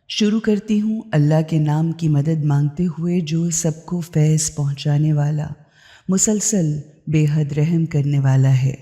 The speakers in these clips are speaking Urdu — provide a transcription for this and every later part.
شروع کرتی ہوں اللہ کے نام کی مدد مانگتے ہوئے جو سب کو فیض پہنچانے والا، مسلسل بے حد رحم کرنے والا ہے۔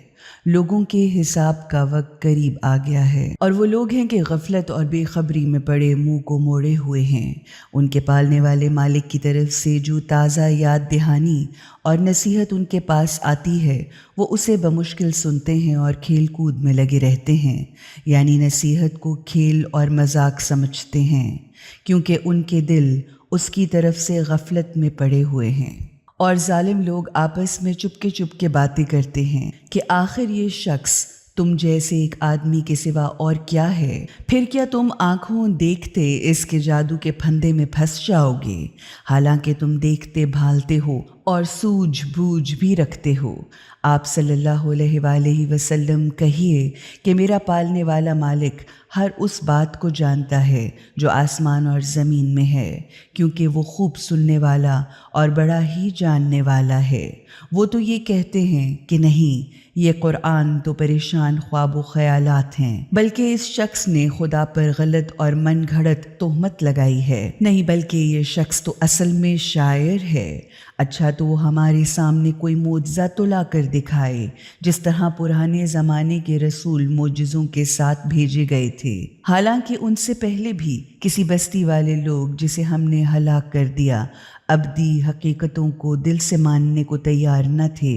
لوگوں کے حساب کا وقت قریب آ گیا ہے، اور وہ لوگ ہیں کہ غفلت اور بے خبری میں پڑے منہ کو موڑے ہوئے ہیں۔ ان کے پالنے والے مالک کی طرف سے جو تازہ یاد دہانی اور نصیحت ان کے پاس آتی ہے، وہ اسے بمشکل سنتے ہیں اور کھیل کود میں لگے رہتے ہیں، یعنی نصیحت کو کھیل اور مذاق سمجھتے ہیں، کیونکہ ان کے دل اس کی طرف سے غفلت میں پڑے ہوئے ہیں۔ اور ظالم لوگ آپس میں چپ کے باتیں کرتے ہیں کہ آخر یہ شخص تم جیسے ایک آدمی کے سوا اور کیا ہے؟ پھر کیا تم آنکھوں دیکھتے اس کے جادو کے پھندے میں پھنس جاؤ گے؟ حالانکہ تم دیکھتے بھالتے ہو اور سوجھ بوجھ بھی رکھتے ہو۔ آپ صلی اللہ علیہ وآلہ وسلم کہیے کہ میرا پالنے والا مالک ہر اس بات کو جانتا ہے جو آسمان اور زمین میں ہے، کیونکہ وہ خوب سننے والا اور بڑا ہی جاننے والا ہے۔ وہ تو یہ کہتے ہیں کہ نہیں، یہ قرآن تو پریشان خواب و خیالات ہیں، بلکہ اس شخص نے خدا پر غلط اور من گھڑت تہمت لگائی ہے۔ نہیں، بلکہ یہ شخص تو اصل میں شاعر ہے۔ اچھا، تو وہ ہمارے سامنے کوئی معجزہ تو لا کر دکھائے، جس طرح پرانے زمانے کے رسول معجزوں کے ساتھ بھیجے گئے تھے، حالانکہ ان سے پہلے بھی کسی بستی والے لوگ جسے ہم نے ہلاک کر دیا ابدی حقیقتوں کو دل سے ماننے کو تیار نہ تھے۔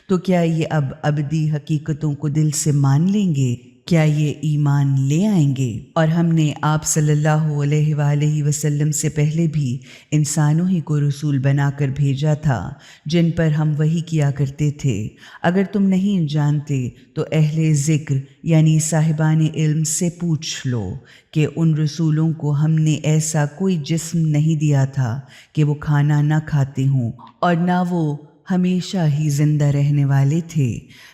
تو کیا یہ اب ابدی حقیقتوں کو دل سے مان لیں گے؟ کیا یہ ایمان لے آئیں گے؟ اور ہم نے آپ صلی اللہ علیہ وآلہ وسلم سے پہلے بھی انسانوں ہی کو رسول بنا کر بھیجا تھا، جن پر ہم وحی کیا کرتے تھے۔ اگر تم نہیں جانتے تو اہل ذکر یعنی صاحبان علم سے پوچھ لو کہ ان رسولوں کو ہم نے ایسا کوئی جسم نہیں دیا تھا کہ وہ کھانا نہ کھاتے ہوں، اور نہ وہ ہمیشہ ہی زندہ رہنے والے تھے۔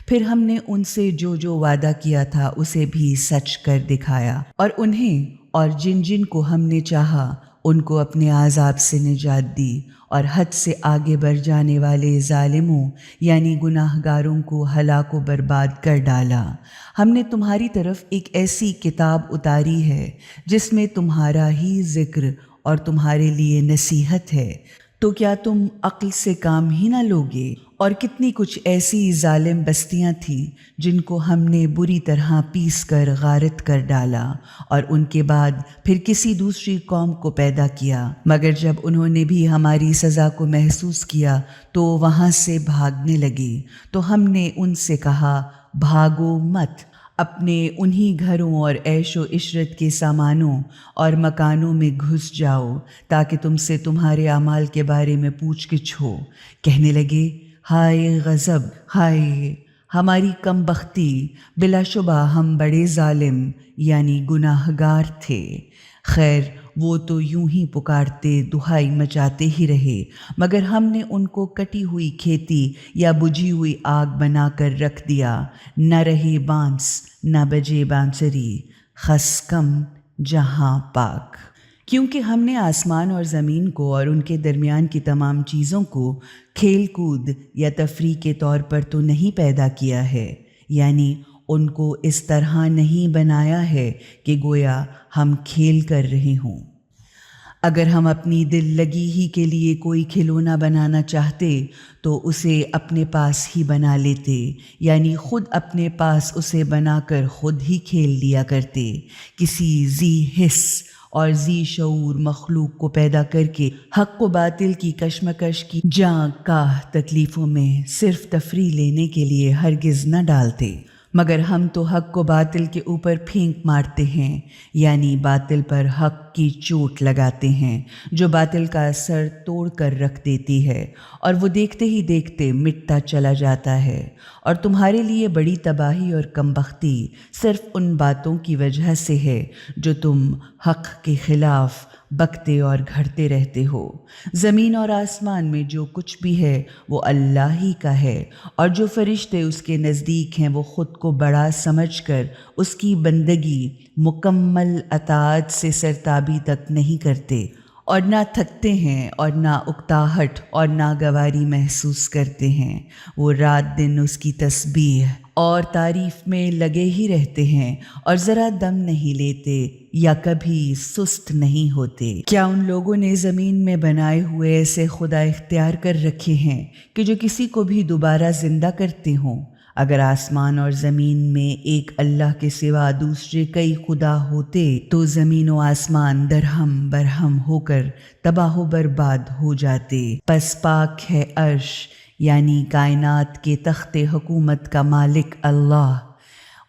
پھر ہم نے ان سے جو وعدہ کیا تھا اسے بھی سچ کر دکھایا، اور انہیں اور جن جن کو ہم نے چاہا ان کو اپنے عذاب سے نجات دی، اور حد سے آگے بڑھ جانے والے ظالموں یعنی گناہ گاروں کو ہلاک و برباد کر ڈالا۔ ہم نے تمہاری طرف ایک ایسی کتاب اتاری ہے جس میں تمہارا ہی ذکر اور تمہارے لیے نصیحت ہے، تو کیا تم عقل سے کام ہی نہ لوگے؟ اور کتنی کچھ ایسی ظالم بستیاں تھیں جن کو ہم نے بری طرح پیس کر غارت کر ڈالا، اور ان کے بعد پھر کسی دوسری قوم کو پیدا کیا، مگر جب انہوں نے بھی ہماری سزا کو محسوس کیا تو وہاں سے بھاگنے لگے۔ تو ہم نے ان سے کہا، بھاگو مت، اپنے انہی گھروں اور عیش و عشرت کے سامانوں اور مکانوں میں گھس جاؤ تاکہ تم سے تمہارے اعمال کے بارے میں پوچھ گچھ ہو۔ کہنے لگے، ہائے غضب، ہائے ہماری کم بختی، بلا شبہ ہم بڑے ظالم یعنی گناہ گار تھے۔ خیر، وہ تو یوں ہی پکارتے دہائی مچاتے ہی رہے، مگر ہم نے ان کو کٹی ہوئی کھیتی یا بجھی ہوئی آگ بنا کر رکھ دیا، نہ رہے بانس نہ بجے بانسری، خس کم جہاں پاک۔ کیونکہ ہم نے آسمان اور زمین کو اور ان کے درمیان کی تمام چیزوں کو کھیل کود یا تفریح کے طور پر تو نہیں پیدا کیا ہے، یعنی ان کو اس طرح نہیں بنایا ہے کہ گویا ہم کھیل کر رہے ہوں۔ اگر ہم اپنی دل لگی ہی کے لیے کوئی کھلونا بنانا چاہتے تو اسے اپنے پاس ہی بنا لیتے، یعنی خود اپنے پاس اسے بنا کر خود ہی کھیل لیا کرتے۔ کسی ذی حس اور ذی شعور مخلوق کو پیدا کر کے حق و باطل کی کشمکش کی جاں کاہ تکلیفوں میں صرف تفریح لینے کے لیے ہرگز نہ ڈالتے، مگر ہم تو حق و باطل کے اوپر پھینک مارتے ہیں، یعنی باطل پر حق کی چوٹ لگاتے ہیں جو باطل کا سر توڑ کر رکھ دیتی ہے، اور وہ دیکھتے ہی دیکھتے مٹتا چلا جاتا ہے۔ اور تمہارے لیے بڑی تباہی اور کمبختی صرف ان باتوں کی وجہ سے ہے جو تم حق کے خلاف بکتے اور گھڑتے رہتے ہو۔ زمین اور آسمان میں جو کچھ بھی ہے وہ اللہ ہی کا ہے، اور جو فرشتے اس کے نزدیک ہیں وہ خود کو بڑا سمجھ کر اس کی بندگی مکمل اطاعت سے سرتابی تک نہیں کرتے، اور نہ تھکتے ہیں اور نہ اکتاہٹ اور ناگواری محسوس کرتے ہیں۔ وہ رات دن اس کی تسبیح اور تعریف میں لگے ہی رہتے ہیں اور ذرا دم نہیں لیتے یا کبھی سست نہیں ہوتے۔ کیا ان لوگوں نے زمین میں بنائے ہوئے ایسے خدا اختیار کر رکھے ہیں کہ جو کسی کو بھی دوبارہ زندہ کرتے ہوں؟ اگر آسمان اور زمین میں ایک اللہ کے سوا دوسرے کئی خدا ہوتے تو زمین و آسمان درہم برہم ہو کر تباہ و برباد ہو جاتے۔ پس پاک ہے عرش یعنی کائنات کے تخت حکومت کا مالک اللہ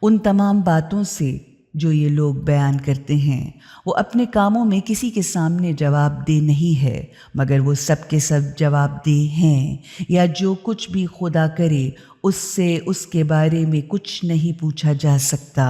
ان تمام باتوں سے جو یہ لوگ بیان کرتے ہیں۔ وہ اپنے کاموں میں کسی کے سامنے جواب دہ نہیں ہے مگر وہ سب کے سب جواب دہ ہیں، یا جو کچھ بھی خدا کرے اس سے اس کے بارے میں کچھ نہیں پوچھا جا سکتا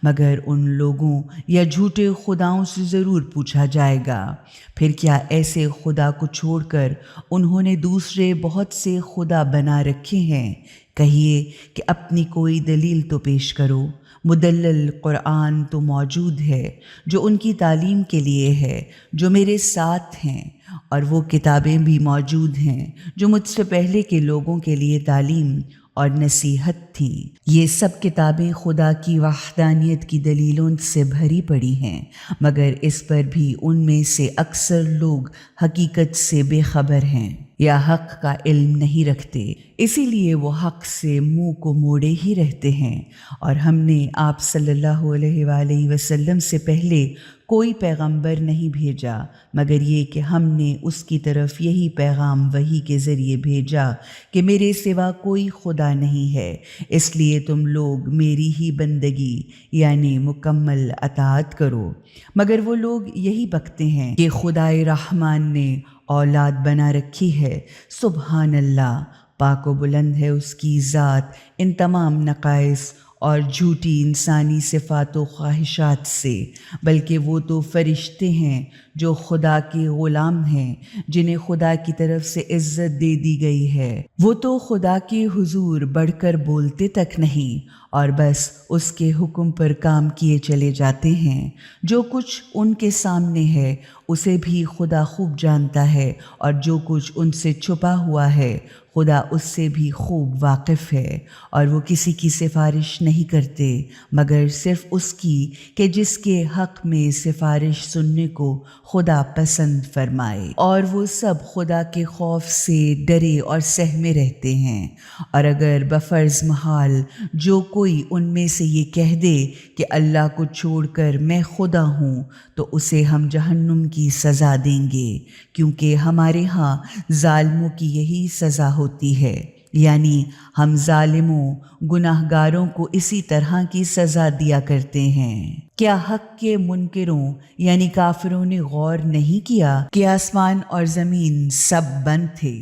مگر ان لوگوں یا جھوٹے خداؤں سے ضرور پوچھا جائے گا۔ پھر کیا ایسے خدا کو چھوڑ کر انہوں نے دوسرے بہت سے خدا بنا رکھے ہیں؟ کہیے کہ اپنی کوئی دلیل تو پیش کرو۔ مدلل قرآن تو موجود ہے جو ان کی تعلیم کے لیے ہے جو میرے ساتھ ہیں، اور وہ کتابیں بھی موجود ہیں جو مجھ سے پہلے کے لوگوں کے لیے تعلیم اور نصیحت تھیں۔ یہ سب کتابیں خدا کی وحدانیت کی دلیلوں سے بھری پڑی ہیں مگر اس پر بھی ان میں سے اکثر لوگ حقیقت سے بے خبر ہیں یا حق کا علم نہیں رکھتے، اسی لیے وہ حق سے منہ کو موڑے ہی رہتے ہیں۔ اور ہم نے آپ صلی اللہ علیہ وآلہ وسلم سے پہلے کوئی پیغمبر نہیں بھیجا مگر یہ کہ ہم نے اس کی طرف یہی پیغام وحی کے ذریعے بھیجا کہ میرے سوا کوئی خدا نہیں ہے، اس لیے تم لوگ میری ہی بندگی یعنی مکمل اطاعت کرو۔ مگر وہ لوگ یہی بکتے ہیں کہ خدائے رحمان نے اولاد بنا رکھی ہے۔ سبحان اللہ، پاک و بلند ہے اس کی ذات ان تمام نقائص اور جھوٹی انسانی صفات و خواہشات سے، بلکہ وہ تو فرشتے ہیں جو خدا کے غلام ہیں جنہیں خدا کی طرف سے عزت دے دی گئی ہے۔ وہ تو خدا کے حضور بڑھ کر بولتے تک نہیں اور بس اس کے حکم پر کام کیے چلے جاتے ہیں۔ جو کچھ ان کے سامنے ہے اسے بھی خدا خوب جانتا ہے، اور جو کچھ ان سے چھپا ہوا ہے خدا اس سے بھی خوب واقف ہے، اور وہ کسی کی سفارش نہیں کرتے مگر صرف اس کی کہ جس کے حق میں سفارش سننے کو خدا پسند فرمائے، اور وہ سب خدا کے خوف سے ڈرے اور سہمے رہتے ہیں۔ اور اگر بفرض محال جو کوئی ان میں سے یہ کہہ دے کہ اللہ کو چھوڑ کر میں خدا ہوں تو اسے ہم جہنم کی سزا دیں گے، کیونکہ ہمارے ہاں ظالموں کی یہی سزا ہوتی ہے، یعنی ہم ظالموں گناہ گاروں کو اسی طرح کی سزا دیا کرتے ہیں۔ کیا حق کے منکروں یعنی کافروں نے غور نہیں کیا کہ آسمان اور زمین سب بند تھے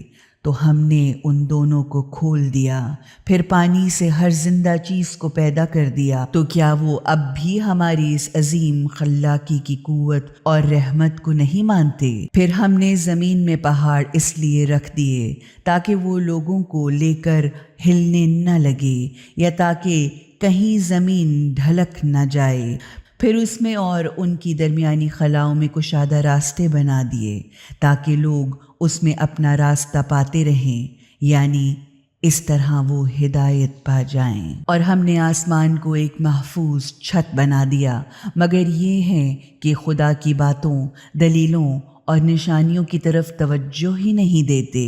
تو ہم نے ان دونوں کو کھول دیا، پھر پانی سے ہر زندہ چیز کو پیدا کر دیا، تو کیا وہ اب بھی ہماری اس عظیم خلاقی کی قوت اور رحمت کو نہیں مانتے؟ پھر ہم نے زمین میں پہاڑ اس لیے رکھ دیے تاکہ وہ لوگوں کو لے کر ہلنے نہ لگے یا تاکہ کہیں زمین ڈھلک نہ جائے، پھر اس میں اور ان کی درمیانی خلاؤں میں کشادہ راستے بنا دیے تاکہ لوگ اس میں اپنا راستہ پاتے رہیں، یعنی اس طرح وہ ہدایت پا جائیں۔ اور ہم نے آسمان کو ایک محفوظ چھت بنا دیا، مگر یہ ہے کہ خدا کی باتوں، دلیلوں اور نشانیوں کی طرف توجہ ہی نہیں دیتے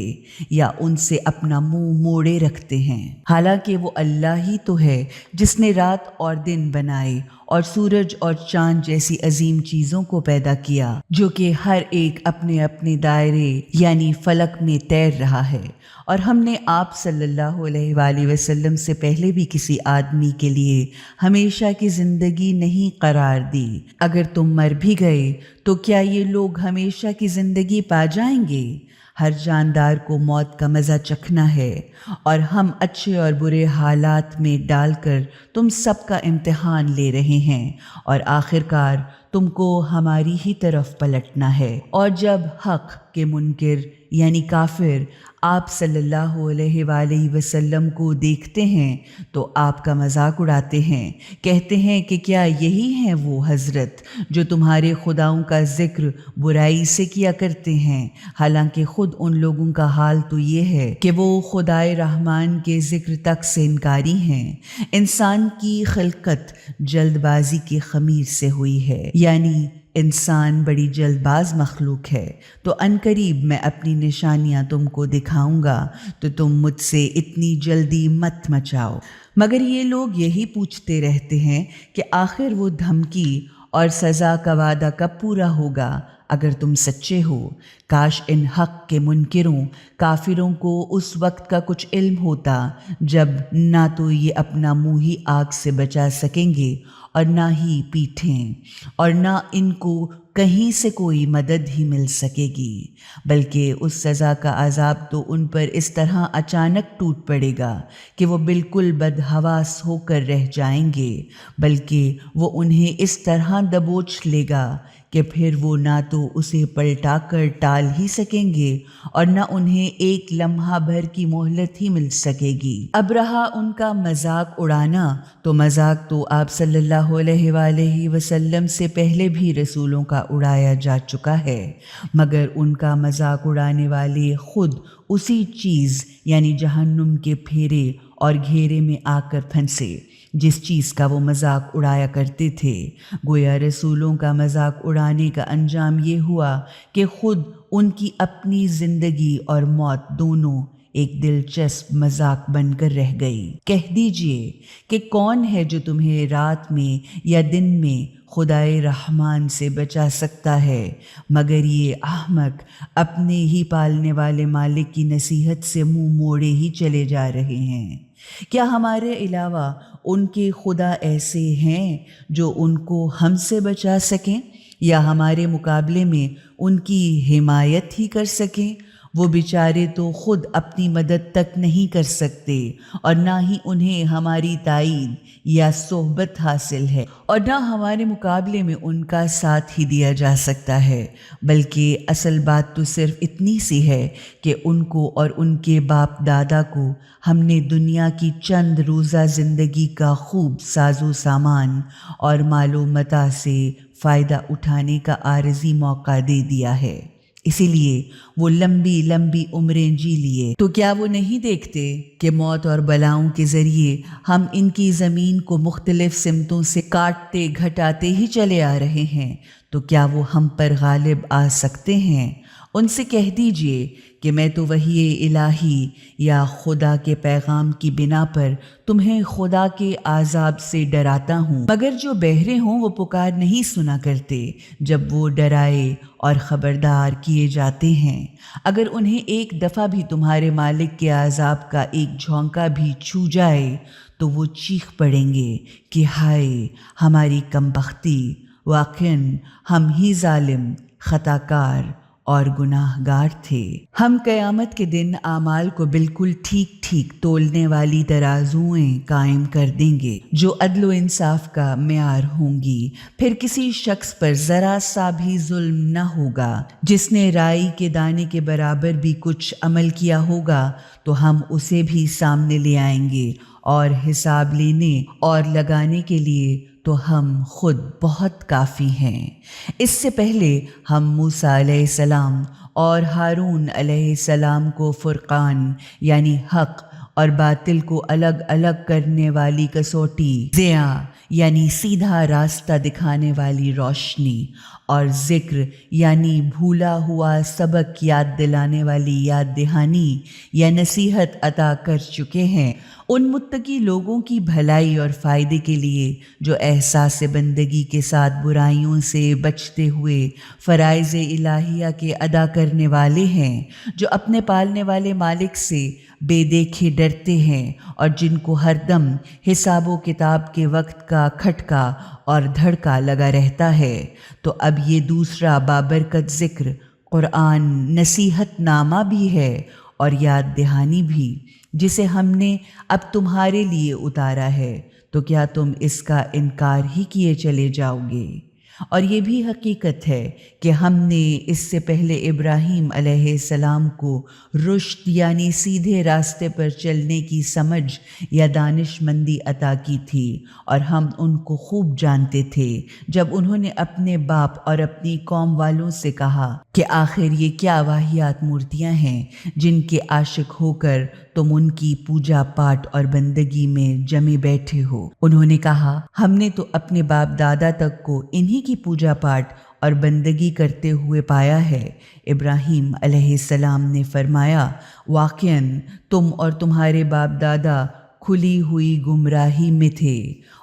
یا ان سے اپنا منہ موڑے رکھتے ہیں، حالانکہ وہ اللہ ہی تو ہے جس نے رات اور دن بنائے اور سورج اور چاند جیسی عظیم چیزوں کو پیدا کیا جو کہ ہر ایک اپنے اپنے دائرے یعنی فلک میں تیر رہا ہے۔ اور ہم نے آپ صلی اللہ علیہ وآلہ وسلم سے پہلے بھی کسی آدمی کے لیے ہمیشہ کی زندگی نہیں قرار دی۔ اگر تم مر بھی گئے تو کیا یہ لوگ ہمیشہ کی زندگی پا جائیں گے؟ ہر جاندار کو موت کا مزہ چکھنا ہے، اور ہم اچھے اور برے حالات میں ڈال کر تم سب کا امتحان لے رہے ہیں، اور آخرکار تم کو ہماری ہی طرف پلٹنا ہے۔ اور جب حق کے منکر یعنی کافر آپ صلی اللہ علیہ وآلہ وسلم کو دیکھتے ہیں تو آپ کا مذاق اڑاتے ہیں، کہتے ہیں کہ کیا یہی ہیں وہ حضرت جو تمہارے خداؤں کا ذکر برائی سے کیا کرتے ہیں، حالانکہ خود ان لوگوں کا حال تو یہ ہے کہ وہ خدائے رحمان کے ذکر تک سے انکاری ہیں۔ انسان کی خلقت جلد بازی کی خمیر سے ہوئی ہے، یعنی انسان بڑی جلد باز مخلوق ہے، تو عنقریب میں اپنی نشانیاں تم کو دکھاؤں گا تو تم مجھ سے اتنی جلدی مت مچاؤ۔ مگر یہ لوگ یہی پوچھتے رہتے ہیں کہ آخر وہ دھمکی اور سزا کا وعدہ کب پورا ہوگا اگر تم سچے ہو۔ کاش ان حق کے منکروں کافروں کو اس وقت کا کچھ علم ہوتا جب نہ تو یہ اپنا منہ ہی آگ سے بچا سکیں گے اور نہ ہی پیٹھیں، اور نہ ان کو کہیں سے کوئی مدد ہی مل سکے گی، بلکہ اس سزا کا عذاب تو ان پر اس طرح اچانک ٹوٹ پڑے گا کہ وہ بالکل بدحواس ہو کر رہ جائیں گے، بلکہ وہ انہیں اس طرح دبوچ لے گا کہ پھر وہ نہ تو اسے پلٹا کر ٹال ہی سکیں گے اور نہ انہیں ایک لمحہ بھر کی مہلت ہی مل سکے گی۔ اب رہا ان کا مذاق اڑانا، تو مذاق تو آپ صلی اللہ علیہ وآلہ وسلم سے پہلے بھی رسولوں کا اڑایا جا چکا ہے، مگر ان کا مذاق اڑانے والے خود اسی چیز یعنی جہنم کے پھیرے اور گھیرے میں آ کر پھنسے جس چیز کا وہ مذاق اڑایا کرتے تھے۔ گویا رسولوں کا مذاق اڑانے کا انجام یہ ہوا کہ خود ان کی اپنی زندگی اور موت دونوں ایک دلچسپ مذاق بن کر رہ گئی۔ کہہ دیجئے کہ کون ہے جو تمہیں رات میں یا دن میں خدائے رحمان سے بچا سکتا ہے، مگر یہ احمق اپنے ہی پالنے والے مالک کی نصیحت سے منہ موڑے ہی چلے جا رہے ہیں۔ کیا ہمارے علاوہ ان کے خدا ایسے ہیں جو ان کو ہم سے بچا سکیں یا ہمارے مقابلے میں ان کی حمایت ہی کر سکیں؟ وہ بیچارے تو خود اپنی مدد تک نہیں کر سکتے اور نہ ہی انہیں ہماری تائید یا صحبت حاصل ہے اور نہ ہمارے مقابلے میں ان کا ساتھ ہی دیا جا سکتا ہے، بلکہ اصل بات تو صرف اتنی سی ہے کہ ان کو اور ان کے باپ دادا کو ہم نے دنیا کی چند روزہ زندگی کا خوب ساز و سامان اور مال و متاع سے فائدہ اٹھانے کا عارضی موقع دے دیا ہے، اسی لیے وہ لمبی لمبی عمریں جی لیے۔ تو کیا وہ نہیں دیکھتے کہ موت اور بلاؤں کے ذریعے ہم ان کی زمین کو مختلف سمتوں سے کاٹتے گھٹاتے ہی چلے آ رہے ہیں، تو کیا وہ ہم پر غالب آ سکتے ہیں؟ ان سے کہہ دیجئے کہ میں تو وحی الہی یا خدا کے پیغام کی بنا پر تمہیں خدا کے عذاب سے ڈراتا ہوں، مگر جو بہرے ہوں وہ پکار نہیں سنا کرتے جب وہ ڈرائے اور خبردار کیے جاتے ہیں۔ اگر انہیں ایک دفعہ بھی تمہارے مالک کے عذاب کا ایک جھونکا بھی چھو جائے تو وہ چیخ پڑیں گے کہ ہائے ہماری کمبختی، واقعاً ہم ہی ظالم، خطا کار اور گناہ گار تھے۔ ہم قیامت کے دن اعمال کو بالکل ٹھیک ٹھیک تولنے والی ترازوئیں قائم کر دیں گے جو عدل و انصاف کا معیار ہوں گی، پھر کسی شخص پر ذرا سا بھی ظلم نہ ہوگا۔ جس نے رائی کے دانے کے برابر بھی کچھ عمل کیا ہوگا تو ہم اسے بھی سامنے لے آئیں گے، اور حساب لینے اور لگانے کے لیے تو ہم خود بہت کافی ہیں۔ اس سے پہلے ہم موسیٰ علیہ السلام اور ہارون علیہ السلام کو فرقان یعنی حق اور باطل کو الگ الگ کرنے والی کسوٹی، ضیاء یعنی سیدھا راستہ دکھانے والی روشنی، اور ذکر یعنی بھولا ہوا سبق یاد دلانے والی یاد دہانی یا نصیحت عطا کر چکے ہیں ان متقی لوگوں کی بھلائی اور فائدے کے لیے جو احساس بندگی کے ساتھ برائیوں سے بچتے ہوئے فرائض الہیہ کے ادا کرنے والے ہیں، جو اپنے پالنے والے مالک سے بے دیکھے ڈرتے ہیں اور جن کو ہر دم حساب و کتاب کے وقت کا کھٹکا اور دھڑکا لگا رہتا ہے۔ تو اب یہ دوسرا بابرکت ذکر قرآن نصیحت نامہ بھی ہے اور یاد دہانی بھی، جسے ہم نے اب تمہارے لیے اتارا ہے، تو کیا تم اس کا انکار ہی کیے چلے جاؤ گے؟ اور یہ بھی حقیقت ہے کہ ہم نے اس سے پہلے ابراہیم علیہ السلام کو رشد یعنی سیدھے راستے پر چلنے کی سمجھ یا دانش مندی عطا کی تھی، اور ہم ان کو خوب جانتے تھے جب انہوں نے اپنے باپ اور اپنی قوم والوں سے کہا کہ آخر یہ کیا واہیات مورتیاں ہیں جن کے عاشق ہو کر تم ان کی پوجا پاٹ اور بندگی میں جمے بیٹھے ہو۔ انہوں نے کہا ہم نے تو اپنے باپ دادا تک کو انہی کی پوجا پاٹ اور بندگی کرتے ہوئے پایا ہے۔ ابراہیم علیہ السلام نے فرمایا واقعاً تم اور تمہارے باپ دادا کھلی ہوئی گمراہی میں تھے۔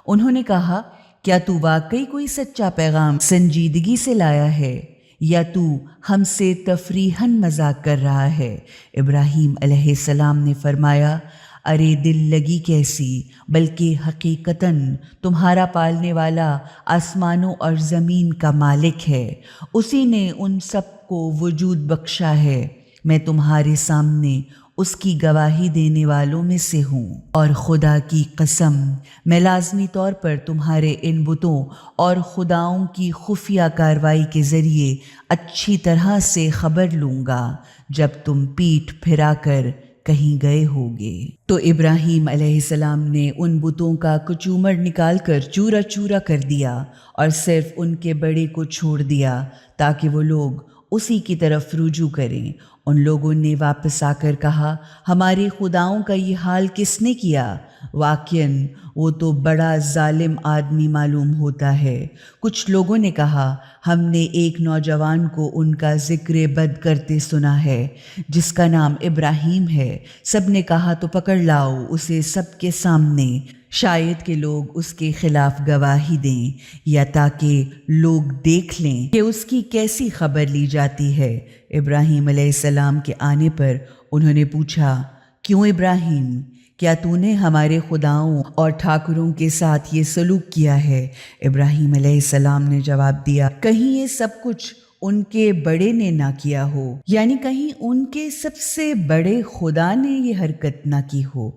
انہوں نے کہا کیا تو واقعی کوئی سچا پیغام سنجیدگی سے لایا ہے یا تو ہم سے تفریحاً مذاق کر رہا ہے؟ ابراہیم علیہ السلام نے فرمایا ارے دل لگی کیسی، بلکہ حقیقتاً تمہارا پالنے والا آسمانوں اور زمین کا مالک ہے، اسی نے ان سب کو وجود بخشا ہے، میں تمہارے سامنے اس کی گواہی دینے والوں میں سے ہوں، اور خدا کی قسم میں لازمی طور پر تمہارے ان بتوں اور خداؤں کی خفیہ کارروائی کے ذریعے اچھی طرح سے خبر لوں گا جب تم پیٹھ پھرا کر کہیں گئے ہوگے۔ تو ابراہیم علیہ السلام نے ان بتوں کا کچومر نکال کر چورا چورا کر دیا اور صرف ان کے بڑے کو چھوڑ دیا تاکہ وہ لوگ اسی کی طرف رجوع کریں۔ ان لوگوں نے واپس آ کر کہا ہمارے خداؤں کا یہ حال کس نے کیا؟ واقعاً وہ تو بڑا ظالم آدمی معلوم ہوتا ہے۔ کچھ لوگوں نے کہا ہم نے ایک نوجوان کو ان کا ذکر بد کرتے سنا ہے جس کا نام ابراہیم ہے۔ سب نے کہا تو پکڑ لاؤ اسے سب کے سامنے، شاید کہ لوگ اس کے خلاف گواہی دیں یا تاکہ لوگ دیکھ لیں کہ اس کی کیسی خبر لی جاتی ہے۔ ابراہیم علیہ السلام کے آنے پر انہوں نے پوچھا کیوں ابراہیم، کیا تو نے ہمارے خداؤں اور ٹھاکروں کے ساتھ یہ سلوک کیا ہے؟ ابراہیم علیہ السلام نے جواب دیا کہیں یہ سب کچھ ان کے بڑے نے نہ کیا ہو، یعنی کہیں ان کے سب سے بڑے خدا نے یہ حرکت نہ کی ہو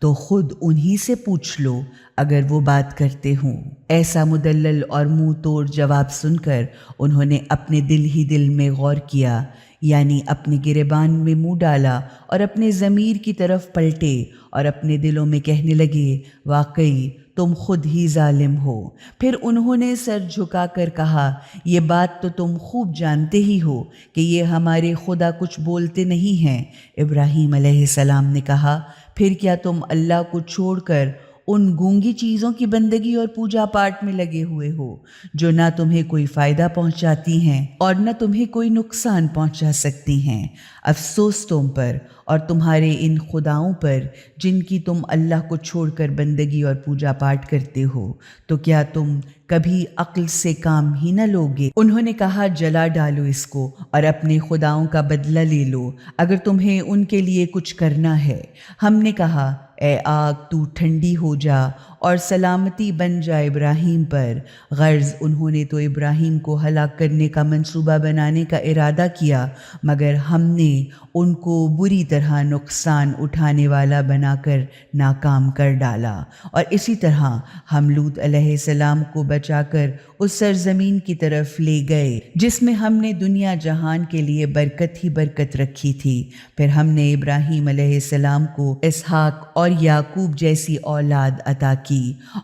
تو خود انہی سے پوچھ لو اگر وہ بات کرتے ہوں۔ ایسا مدلل اور منہ توڑ جواب سن کر انہوں نے اپنے دل ہی دل میں غور کیا، یعنی اپنے گریبان میں منہ ڈالا اور اپنے ضمیر کی طرف پلٹے اور اپنے دلوں میں کہنے لگے واقعی تم خود ہی ظالم ہو۔ پھر انہوں نے سر جھکا کر کہا یہ بات تو تم خوب جانتے ہی ہو کہ یہ ہمارے خدا کچھ بولتے نہیں ہیں۔ ابراہیم علیہ السلام نے کہا پھر کیا تم اللہ کو چھوڑ کر ان گونگی چیزوں کی بندگی اور پوجا پاٹ میں لگے ہوئے ہو جو نہ تمہیں کوئی فائدہ پہنچاتی ہیں اور نہ تمہیں کوئی نقصان پہنچا سکتی ہیں؟ افسوس تم پر اور تمہارے ان خداؤں پر جن کی تم اللہ کو چھوڑ کر بندگی اور پوجا پاٹ کرتے ہو، تو کیا تم کبھی عقل سے کام ہی نہ لوگے؟ انہوں نے کہا جلا ڈالو اس کو اور اپنے خداؤں کا بدلہ لے لو اگر تمہیں ان کے لیے کچھ کرنا ہے۔ ہم نے کہا اے آگ تو ٹھنڈی ہو جا اور سلامتی بن جا ابراہیم پر۔ غرض انہوں نے تو ابراہیم کو ہلاک کرنے کا منصوبہ بنانے کا ارادہ کیا، مگر ہم نے ان کو بری طرح نقصان اٹھانے والا بنا کر ناکام کر ڈالا، اور اسی طرح ہم لوط علیہ السلام کو بچا کر اس سرزمین کی طرف لے گئے جس میں ہم نے دنیا جہان کے لیے برکت ہی برکت رکھی تھی۔ پھر ہم نے ابراہیم علیہ السلام کو اسحاق اور یعقوب جیسی اولاد عطا کی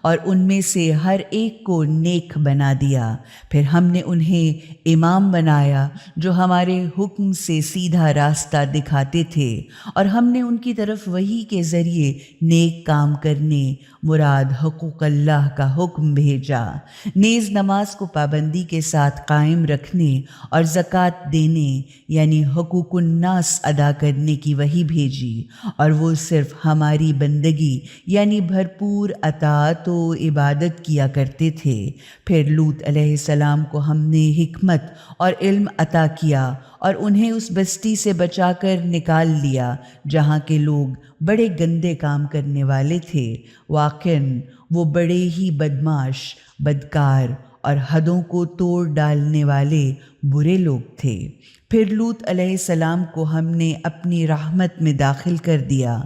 اور ان میں سے ہر ایک کو نیک بنا دیا۔ پھر ہم نے انہیں امام بنایا جو ہمارے حکم سے سیدھا راستہ دکھاتے تھے، اور ہم نے ان کی طرف وحی کے ذریعے نیک کام کرنے مراد حقوق اللہ کا حکم بھیجا، نیز نماز کو پابندی کے ساتھ قائم رکھنے اور زکوٰۃ دینے یعنی حقوق الناس ادا کرنے کی وحی بھیجی، اور وہ صرف ہماری بندگی یعنی بھرپور اطاعت و عبادت کیا کرتے تھے۔ پھر لوط علیہ السلام کو ہم نے حکمت اور علم عطا کیا اور انہیں اس بستی سے بچا کر نکال لیا جہاں کے لوگ بڑے گندے کام کرنے والے تھے۔ واقعاً وہ بڑے ہی بدمعاش، بدکار اور حدوں کو توڑ ڈالنے والے برے لوگ تھے۔ پھر لوط علیہ السلام کو ہم نے اپنی رحمت میں داخل کر دیا۔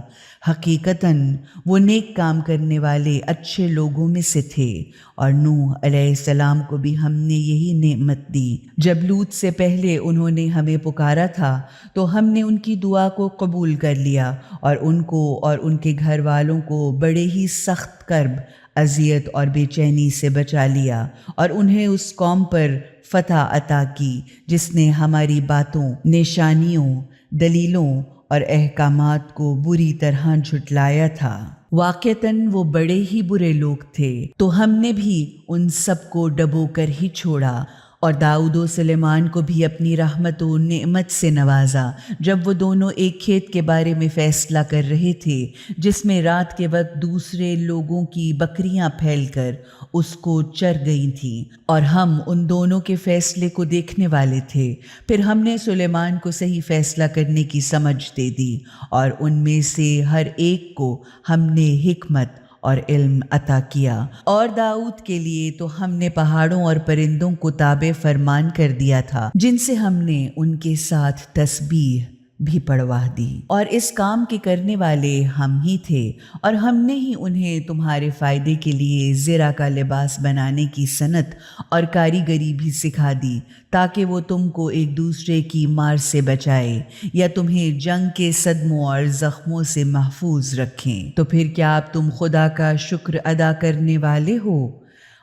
حقیقتاً وہ نیک کام کرنے والے اچھے لوگوں میں سے تھے، اور نوح علیہ السلام کو بھی ہم نے یہی نعمت دی۔ جب لوط سے پہلے انہوں نے ہمیں پکارا تھا تو ہم نے ان کی دعا کو قبول کر لیا، اور ان کو اور ان کے گھر والوں کو بڑے ہی سخت کرب، اذیت اور بے چینی سے بچا لیا، اور انہیں اس قوم پر فتح عطا کی جس نے ہماری باتوں، نشانیوں، دلیلوں اور احکامات کو بری طرح جھٹلایا تھا۔ واقعتاً وہ بڑے ہی برے لوگ تھے، تو ہم نے بھی ان سب کو ڈبو کر ہی چھوڑا، اور داؤد و سلیمان کو بھی اپنی رحمت و نعمت سے نوازا جب وہ دونوں ایک کھیت کے بارے میں فیصلہ کر رہے تھے جس میں رات کے وقت دوسرے لوگوں کی بکریاں پھیل کر اس کو چر گئی تھیں، اور ہم ان دونوں کے فیصلے کو دیکھنے والے تھے۔ پھر ہم نے سلیمان کو صحیح فیصلہ کرنے کی سمجھ دے دی، اور ان میں سے ہر ایک کو ہم نے حکمت اور علم عطا کیا۔ اور داؤد کے لیے تو ہم نے پہاڑوں اور پرندوں کو تابع فرمان کر دیا تھا جن سے ہم نے ان کے ساتھ تسبیح بھی پڑھوا دی، اور اس کام کے کرنے والے ہم ہی تھے، اور ہم نے ہی انہیں تمہارے فائدے کے لیے زرع کا لباس بنانے کی صنعت اور کاریگری بھی سکھا دی تاکہ وہ تم کو ایک دوسرے کی مار سے بچائے یا تمہیں جنگ کے صدموں اور زخموں سے محفوظ رکھیں۔ تو پھر کیا اب تم خدا کا شکر ادا کرنے والے ہو؟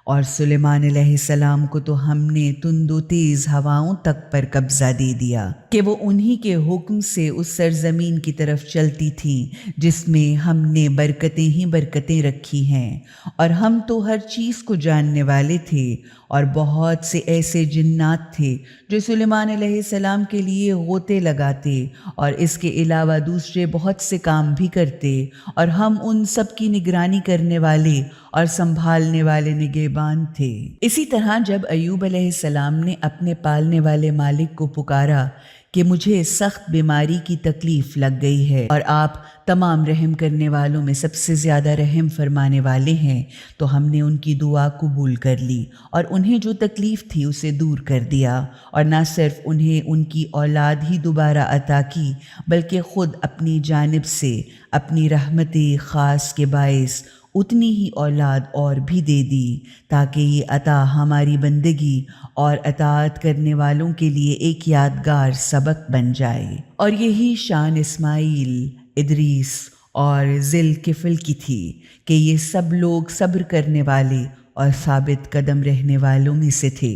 اور سلیمان علیہ السلام کو تو ہم نے تند و تیز ہواؤں تک پر قبضہ دے دیا کہ وہ انہی کے حکم سے اس سرزمین کی طرف چلتی تھیں جس میں ہم نے برکتیں ہی برکتیں رکھی ہیں، اور ہم تو ہر چیز کو جاننے والے تھے، اور بہت سے ایسے جنات تھے جو سلیمان علیہ السلام کے لیے غوطے لگاتے اور اس کے علاوہ دوسرے بہت سے کام بھی کرتے، اور ہم ان سب کی نگرانی کرنے والے اور سنبھالنے والے نگہبان تھے۔ اسی طرح جب ایوب علیہ السلام نے اپنے پالنے والے مالک کو پکارا کہ مجھے سخت بیماری کی تکلیف لگ گئی ہے اور آپ تمام رحم کرنے والوں میں سب سے زیادہ رحم فرمانے والے ہیں، تو ہم نے ان کی دعا قبول کر لی اور انہیں جو تکلیف تھی اسے دور کر دیا، اور نہ صرف انہیں ان کی اولاد ہی دوبارہ عطا کی بلکہ خود اپنی جانب سے اپنی رحمت خاص کے باعث اتنی ہی اولاد اور بھی دے دی تاکہ یہ عطا ہماری بندگی اور اطاعت کرنے والوں کے لیے ایک یادگار سبق بن جائے۔ اور یہی شان اسماعیل، ادریس اور ذی الکفل کی تھی کہ یہ سب لوگ صبر کرنے والے اور ثابت قدم رہنے والوں میں سے تھے،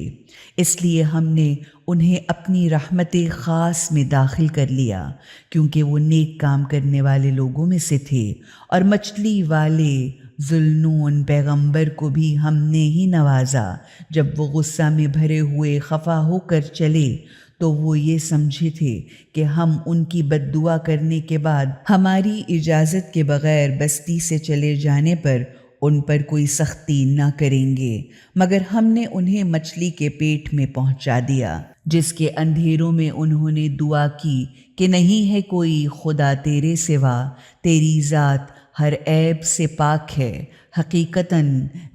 اس لیے ہم نے انہیں اپنی رحمت خاص میں داخل کر لیا کیونکہ وہ نیک کام کرنے والے لوگوں میں سے تھے۔ اور مچھلی والے ذوالنون پیغمبر کو بھی ہم نے ہی نوازا، جب وہ غصہ میں بھرے ہوئے خفا ہو کر چلے تو وہ یہ سمجھے تھے کہ ہم ان کی بد دعا کرنے کے بعد ہماری اجازت کے بغیر بستی سے چلے جانے پر ان پر کوئی سختی نہ کریں گے، مگر ہم نے انہیں مچھلی کے پیٹ میں پہنچا دیا جس کے اندھیروں میں انہوں نے دعا کی کہ نہیں ہے کوئی خدا تیرے سوا، تیری ذات ہر عیب سے پاک ہے، حقیقتاً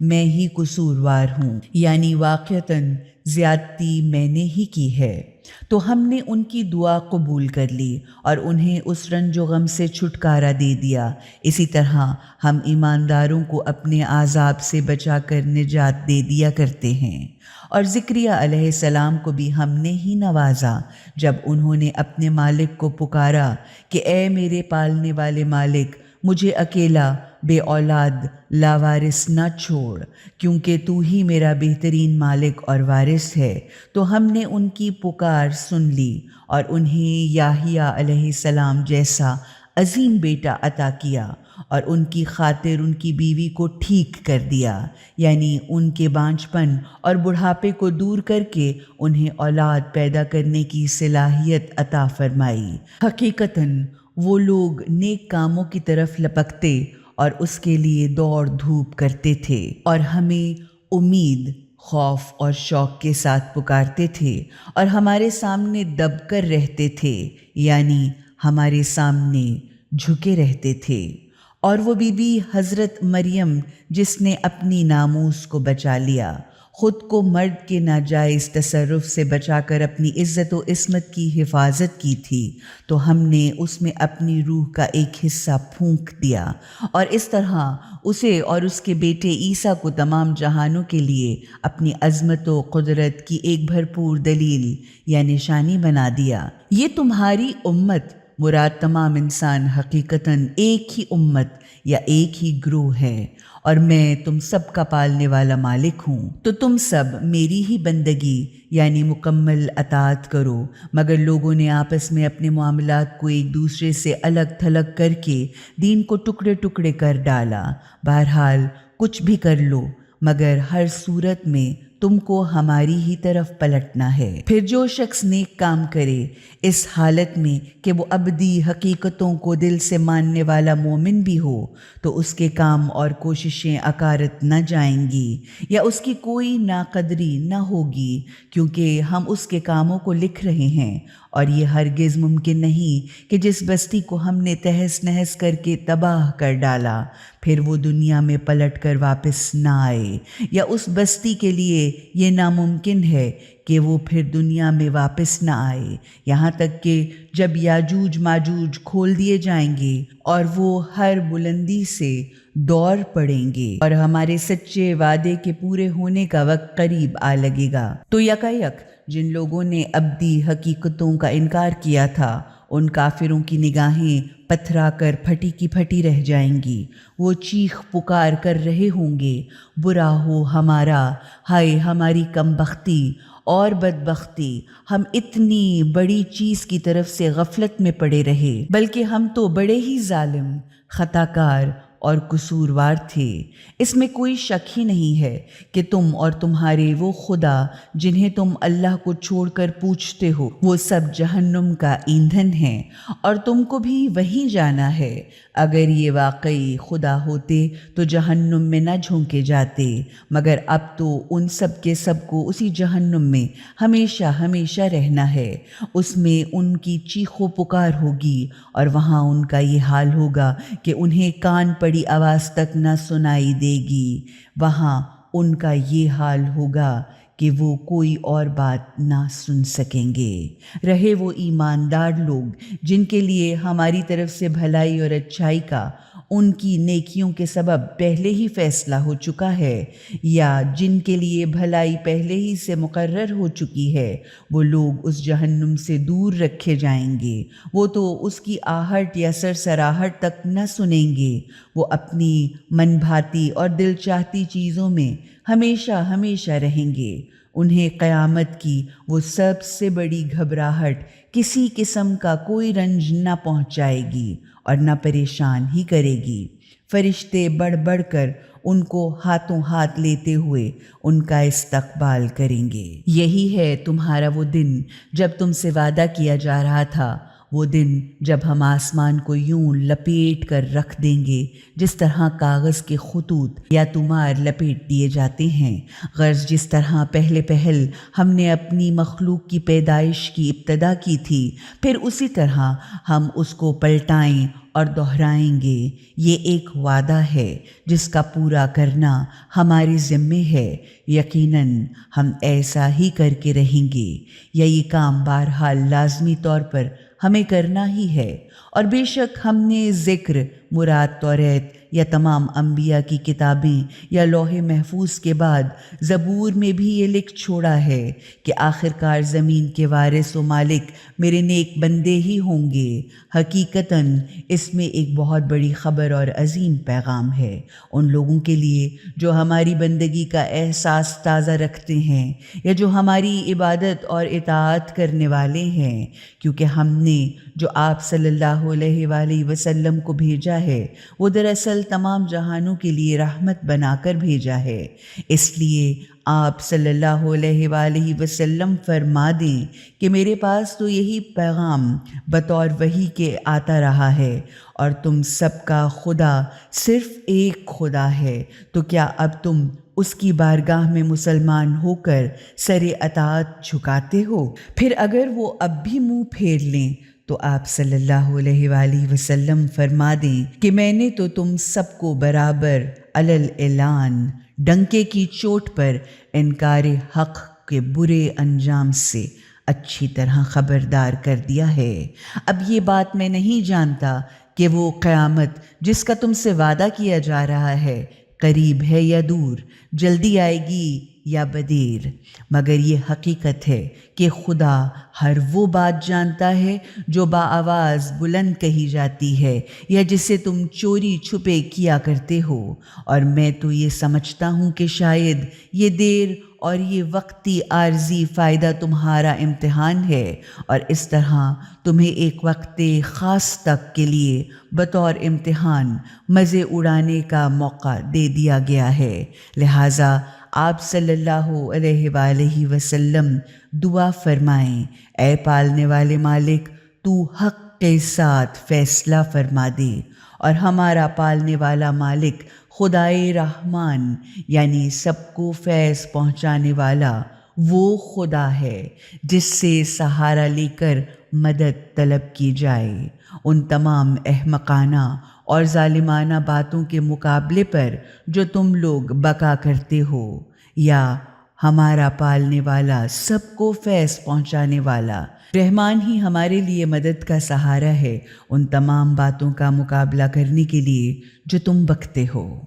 میں ہی قصوروار ہوں، یعنی واقعتاً زیادتی میں نے ہی کی ہے۔ تو ہم نے ان کی دعا قبول کر لی اور انہیں اس رنج و غم سے چھٹکارا دے دیا۔ اسی طرح ہم ایمانداروں کو اپنے عذاب سے بچا کر نجات دے دیا کرتے ہیں۔ اور زکریا علیہ السلام کو بھی ہم نے ہی نوازا جب انہوں نے اپنے مالک کو پکارا کہ اے میرے پالنے والے مالک، مجھے اکیلا بے اولاد لاوارث نہ چھوڑ، کیونکہ تو ہی میرا بہترین مالک اور وارث ہے۔ تو ہم نے ان کی پکار سن لی اور انہیں یحییٰ علیہ السلام جیسا عظیم بیٹا عطا کیا، اور ان کی خاطر ان کی بیوی کو ٹھیک کر دیا، یعنی ان کے بانجھپن اور بڑھاپے کو دور کر کے انہیں اولاد پیدا کرنے کی صلاحیت عطا فرمائی۔ حقیقتاً وہ لوگ نیک کاموں کی طرف لپکتے اور اس کے لیے دوڑ دھوپ کرتے تھے، اور ہمیں امید، خوف اور شوق کے ساتھ پکارتے تھے، اور ہمارے سامنے دب کر رہتے تھے، یعنی ہمارے سامنے جھکے رہتے تھے۔ اور وہ بی بی حضرت مریم جس نے اپنی ناموس کو بچا لیا، خود کو مرد کے ناجائز تصرف سے بچا کر اپنی عزت و عصمت کی حفاظت کی تھی، تو ہم نے اس میں اپنی روح کا ایک حصہ پھونک دیا اور اس طرح اسے اور اس کے بیٹے عیسیٰ کو تمام جہانوں کے لیے اپنی عظمت و قدرت کی ایک بھرپور دلیل یا نشانی بنا دیا۔ یہ تمہاری امت، مراد تمام انسان، حقیقتاً ایک ہی امت یا ایک ہی گروہ ہے، اور میں تم سب کا پالنے والا مالک ہوں، تو تم سب میری ہی بندگی یعنی مکمل اطاعت کرو۔ مگر لوگوں نے آپس میں اپنے معاملات کو ایک دوسرے سے الگ تھلگ کر کے دین کو ٹکڑے ٹکڑے کر ڈالا۔ بہرحال کچھ بھی کر لو، مگر ہر صورت میں تم کو ہماری ہی طرف پلٹنا ہے۔ پھر جو شخص نیک کام کرے اس حالت میں کہ وہ ابدی حقیقتوں کو دل سے ماننے والا مومن بھی ہو، تو اس کے کام اور کوششیں اکارت نہ جائیں گی یا اس کی کوئی ناقدری نہ ہوگی، کیونکہ ہم اس کے کاموں کو لکھ رہے ہیں، اور یہ ہرگز ممکن نہیں کہ جس بستی کو ہم نے تہس نہس کر کے تباہ کر ڈالا پھر وہ دنیا میں پلٹ کر واپس نہ آئے، یا اس بستی کے لیے یہ ناممکن ہے کہ وہ پھر دنیا میں واپس نہ آئے، یہاں تک کہ جب یاجوج ماجوج کھول دیے جائیں گے اور وہ ہر بلندی سے دوڑ پڑیں گے اور ہمارے سچے وعدے کے پورے ہونے کا وقت قریب آ لگے گا، تو یکایک جن لوگوں نے ابدی حقیقتوں کا انکار کیا تھا ان کافروں کی نگاہیں پتھرا کر پھٹی کی پھٹی رہ جائیں گی۔ وہ چیخ پکار کر رہے ہوں گے، برا ہو ہمارا، ہائے ہماری کم بختی اور بدبختی، ہم اتنی بڑی چیز کی طرف سے غفلت میں پڑے رہے، بلکہ ہم تو بڑے ہی ظالم، خطا کار اور قصوروار تھے۔ اس میں کوئی شک ہی نہیں ہے کہ تم اور تمہارے وہ خدا جنہیں تم اللہ کو چھوڑ کر پوجتے ہو، وہ سب جہنم کا ایندھن ہیں اور تم کو بھی وہیں جانا ہے۔ اگر یہ واقعی خدا ہوتے تو جہنم میں نہ جھونکے جاتے، مگر اب تو ان سب کے سب کو اسی جہنم میں ہمیشہ ہمیشہ رہنا ہے۔ اس میں ان کی چیخ و پکار ہوگی اور وہاں ان کا یہ حال ہوگا کہ انہیں کان پڑی آواز تک نہ سنائی دے گی، وہاں ان کا یہ حال ہوگا کہ وہ کوئی اور بات نہ سن سکیں گے۔ رہے وہ ایماندار لوگ جن کے لیے ہماری طرف سے بھلائی اور اچھائی کا ان کی نیکیوں کے سبب پہلے ہی فیصلہ ہو چکا ہے، یا جن کے لیے بھلائی پہلے ہی سے مقرر ہو چکی ہے، وہ لوگ اس جہنم سے دور رکھے جائیں گے، وہ تو اس کی آہٹ یا سرسراہٹ تک نہ سنیں گے، وہ اپنی من بھاتی اور دل چاہتی چیزوں میں ہمیشہ ہمیشہ رہیں گے۔ انہیں قیامت کی وہ سب سے بڑی گھبراہٹ کسی قسم کا کوئی رنج نہ پہنچائے گی اور نہ پریشان ہی کرے گی۔ فرشتے بڑھ بڑھ کر ان کو ہاتھوں ہاتھ لیتے ہوئے ان کا استقبال کریں گے۔ یہی ہے تمہارا وہ دن جب تم سے وعدہ کیا جا رہا تھا، وہ دن جب ہم آسمان کو یوں لپیٹ کر رکھ دیں گے جس طرح کاغذ کے خطوط یا طمار لپیٹ دیے جاتے ہیں۔ غرض جس طرح پہلے پہل ہم نے اپنی مخلوق کی پیدائش کی ابتدا کی تھی، پھر اسی طرح ہم اس کو پلٹائیں اور دہرائیں گے۔ یہ ایک وعدہ ہے جس کا پورا کرنا ہمارے ذمے ہے، یقیناً ہم ایسا ہی کر کے رہیں گے، یا یہ کام بہرحال لازمی طور پر ہمیں کرنا ہی ہے۔ اور بے شک ہم نے ذکر، مراد توریت یا تمام انبیاء کی کتابیں یا لوح محفوظ کے بعد زبور میں بھی یہ لکھ چھوڑا ہے کہ آخرکار زمین کے وارث و مالک میرے نیک بندے ہی ہوں گے۔ حقیقتاً اس میں ایک بہت بڑی خبر اور عظیم پیغام ہے ان لوگوں کے لیے جو ہماری بندگی کا احساس تازہ رکھتے ہیں یا جو ہماری عبادت اور اطاعت کرنے والے ہیں، کیونکہ ہم نے جو آپ صلی اللہ علیہ وآلہ وسلم کو بھیجا ہے وہ دراصل تمام جہانوں کے لیے رحمت بنا کر بھیجا ہے۔ اس لیے آپ صلی اللہ علیہ وآلہ وسلم فرما دیں کہ میرے پاس تو یہی پیغام بطور وحی کے آتا رہا ہے، اور تم سب کا خدا صرف ایک خدا ہے، تو کیا اب تم اس کی بارگاہ میں مسلمان ہو کر سر اطاعت جھکاتے ہو؟ پھر اگر وہ اب بھی منہ پھیر لیں تو آپ صلی اللہ علیہ وآلہ وسلم فرما دیں کہ میں نے تو تم سب کو برابر علی الاعلان ڈنکے کی چوٹ پر انکار حق کے برے انجام سے اچھی طرح خبردار کر دیا ہے۔ اب یہ بات میں نہیں جانتا کہ وہ قیامت جس کا تم سے وعدہ کیا جا رہا ہے قریب ہے یا دور، جلدی آئے گی یا بدیر، مگر یہ حقیقت ہے کہ خدا ہر وہ بات جانتا ہے جو بآواز بلند کہی جاتی ہے یا جسے تم چوری چھپے کیا کرتے ہو، اور میں تو یہ سمجھتا ہوں کہ شاید یہ دیر اور یہ وقتی عارضی فائدہ تمہارا امتحان ہے، اور اس طرح تمہیں ایک وقت خاص تک کے لیے بطور امتحان مزے اڑانے کا موقع دے دیا گیا ہے۔ لہٰذا آپ صلی اللہ علیہ وآلہ وسلم دعا فرمائیں، اے پالنے والے مالک، تو حق کے ساتھ فیصلہ فرما دے، اور ہمارا پالنے والا مالک خدائے رحمان یعنی سب کو فیض پہنچانے والا وہ خدا ہے جس سے سہارا لے کر مدد طلب کی جائے۔ ان تمام احمقانہ اور ظالمانہ باتوں کے مقابلے پر جو تم لوگ بکا کرتے ہو، یا ہمارا پالنے والا سب کو فیض پہنچانے والا رحمان ہی ہمارے لیے مدد کا سہارا ہے، ان تمام باتوں کا مقابلہ کرنے کے لیے جو تم بکتے ہو۔